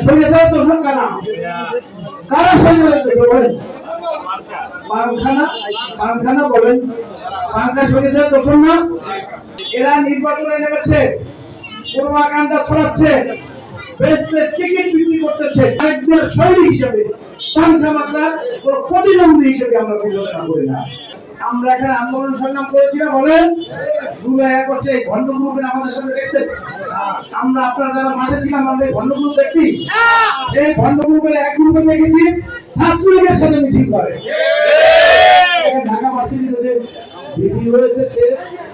শরীয়তের দোষণ কারা? কারা শরীয়তের দোষণ বলেন? পানখানা বলেন, পানখা শরীয়তের দোষণ না? এরা নির্বাচনে নেমেছে, পূর্বাকাণ্ডা ছড়াচ্ছে, বেসপেস টিকিট বিক্রি করতেছে, একজন শৈলী হিসেবে পানখা মাত্রার প্রতিদ্বন্দ্বী হিসেবে আমরা বিবেচনা করি না। আমরা এখানে আন্দোলন সংগ্রাম করেছিলাম বলেন, জুলাই আগস্টে এই ভণ্ড গ্রুপের আমাদের সাথে দেখছেন? আমরা আপনারা যারা মাঠে ছিলাম আমরা এই ভণ্ড গ্রুপ দেখছি? এই ভণ্ড গ্রুপের এক গ্রুপে দেখেছি ছাত্রলীগের সাথে মিছিল করে। ঢাকা ভার্সিটিতে যে ভিডিও হয়েছে সে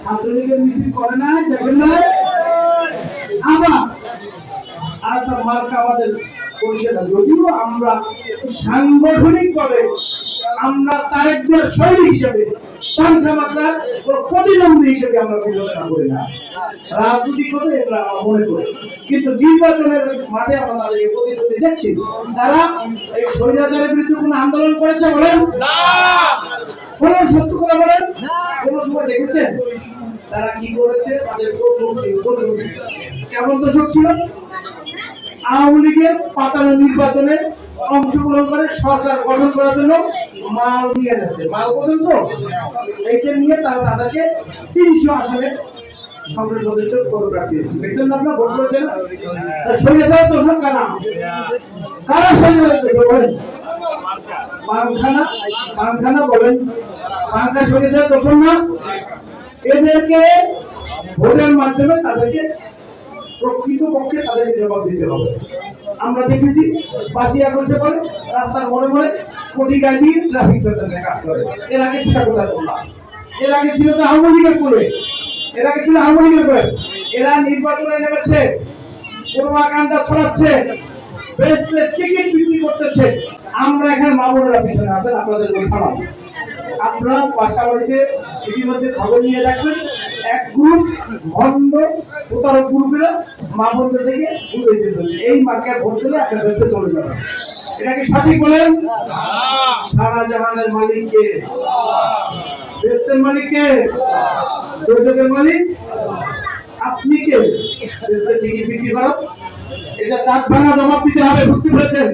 ছাত্রলীগের মিছিল করে না, দেখেন না? আবার আর তার মার্কা আমাদের পরিষেবা, যদিও আমরা সাংগঠনিক ভাবে আমরা তার একজন শৈলী হিসেবে পানখা মাত্রার প্রতিদ্বন্দ্বী হিসেবে আমরা বিবেচনা করি না। রাজনৈতিক ভাবে আমরা মনে করি, কিন্তু নির্বাচনের মাঠে আমরা তাদেরকে প্রতিদ্বন্দ্বী দেখছি। তারা এই স্বৈরাচারের বিরুদ্ধে কোন আন্দোলন করেছে বলেন? কোন সত্য করে বলেন? কোন সময় দেখেছেন তারা কি করেছে? তাদের দোষক ছিল। কেমন দোষক ছিল? আওয়ামী লীগের পাতানো নির্বাচনে অংশগ্রহণ করে সরকার গঠন করার জন্য মাল নিয়ে গেছে। মাল পর্যন্ত এইটা নিয়ে তারা তাদেরকে ৩০০ আসনে সংসদ সদস্য পদপ্রার্থী দিয়েছে। দেখছেন না আপনারা? ভোট করেছেন। শরীয়তের দোষণ কারা? কারা শরীয়তের দোষণ বলেন? পানখানা বলেন, পানখা শরীয়তের দোষণ না? এদেরকে ভোটের মাধ্যমে তাদেরকে প্রকৃতপক্ষে তাদেরকে জবাব দিতে হবে। আমরা দেখেছি ৫ই আগস্টে পরে রাস্তার মোড়ে মোড়ে কোটি গাড়ি দিয়ে ট্রাফিক সেন্টারে কাজ করে। এর আগে সেটা কোথায় করলাম? এর আগে ছিল তো আওয়ামী লীগের করে, এর আগে ছিল আওয়ামী লীগের করে। এরা নির্বাচনে নেমেছে, পূর্বাকাণ্ডা ছড়াচ্ছে, বেসপেস টিকিট বিক্রি করতেছে। আমরা এখানে মামুনেরা পিছনে আছেন, আপনাদের খারাপ। আপনারা পাশাপাশিতে ইতিমধ্যে খবর নিয়ে রাখবেন, এক গ্রুপ ভণ্ড প্রতারক গ্রুপেরা মা বোনদের থেকে উঠে দিয়েছে। এই মার্কায় ভোট দিলে আপনার দেশে চলে যাবে। এটা কি সঠিক বলেন? সারা জাহানের মালিক কে? দেশের মালিক কে? দোজকের মালিক আপনি কে? দেশের টিকিট বিক্রি করা, এটা দাঁত ভাঙা জবাব দিতে হবে। বুঝতে পেরেছেন?